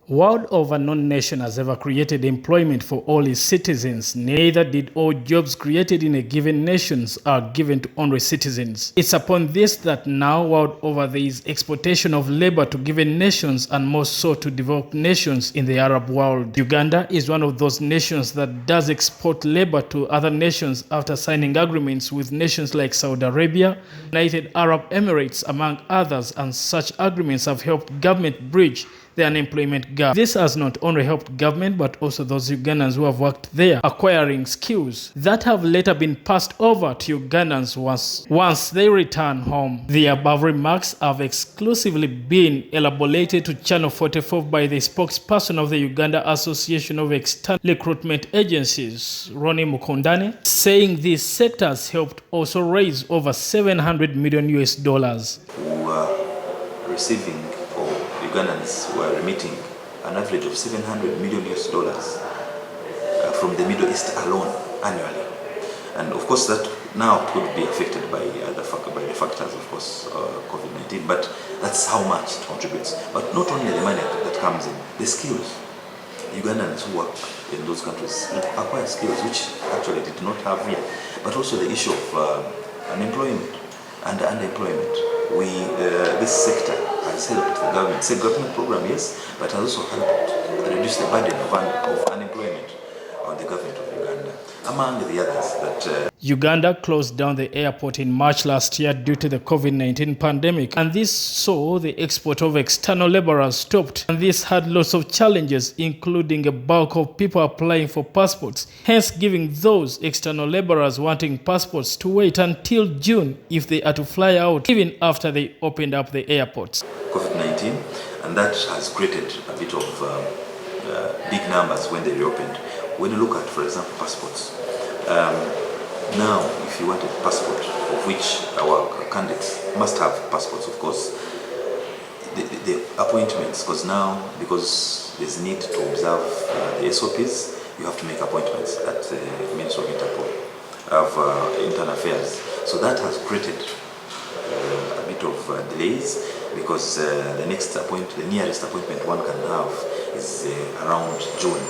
World over, no nation has ever created employment for all its citizens. Neither did all jobs created in a given nation are given to only citizens. It's upon this that now world over there is exportation of labor to given nations and more so to developed nations in the Arab world. Uganda is one of those nations that does export labor to other nations after signing agreements with nations like Saudi Arabia, United Arab Emirates, among others, and such agreements have helped government bridge the unemployment gap. This has not only helped government but also those Ugandans who have worked there, acquiring skills that have later been passed over to Ugandans once they return home. The above remarks have exclusively been elaborated to Channel 44 by the spokesperson of the Uganda Association of External Recruitment Agencies, Ronnie Mukundane, saying these sectors helped also raise over $700 million. Who are receiving, or Ugandans were remitting an average of $700 million from the Middle East alone annually. And of course that now could be affected by the factors, of course, COVID-19, but that's how much it contributes. But not only the money that comes in, the skills. Ugandans who work in those countries acquire skills which actually did not have here, but also the issue of unemployment and underemployment. This sector has helped the government. It's a government program, yes, but has also helped reduce the burden of unemployment on the government of Uganda, among the others that Uganda closed down the airport in March last year due to the COVID-19 pandemic, and this saw the export of external laborers stopped. And this had lots of challenges, including a bulk of people applying for passports, hence giving those external laborers wanting passports to wait until June if they are to fly out, even after they opened up the airports. COVID-19, and that has created a bit of big numbers when they reopened. When you look at, for example, passports, now if you want a passport, of which our candidates must have passports, of course, the appointments, because there's need to observe the SOPs, you have to make appointments at the Ministry of Internal Affairs. So that has created a bit of delays, because the nearest appointment one can have is around June.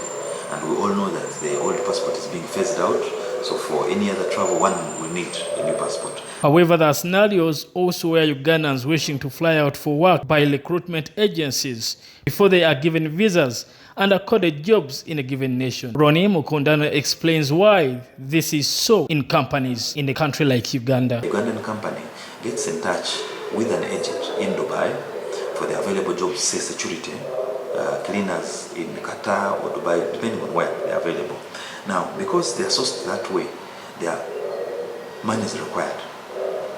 And we all know that the old passport is being phased out, so for any other travel, one will need a new passport. However, there are scenarios also where Ugandans wishing to fly out for work by recruitment agencies before they are given visas and accorded jobs in a given nation. Ronnie Mukundane explains why this is so in companies in a country like Uganda. A Ugandan company gets in touch with an agent in Dubai for the available jobs, say security, cleaners in Qatar or Dubai, depending on where they are available. Now, because they are sourced that way, their money is required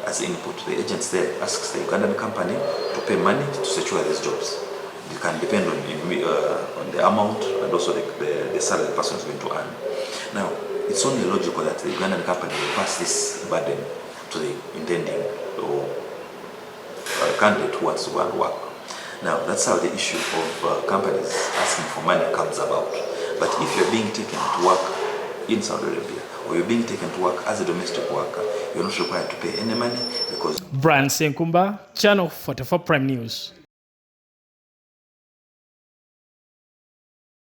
as input. The agents there asks the Ugandan company to pay money to secure these jobs. It can depend on the amount and also the salary the person is going to earn. Now, it's only logical that the Ugandan company will pass this burden to the intending or candidate who wants to go and work. Now, that's how the issue of companies asking for money comes about. But if you're being taken to work in Saudi Arabia, or you're being taken to work as a domestic worker, you're not required to pay any money because... Brian Senkumba, Channel 44 Prime News.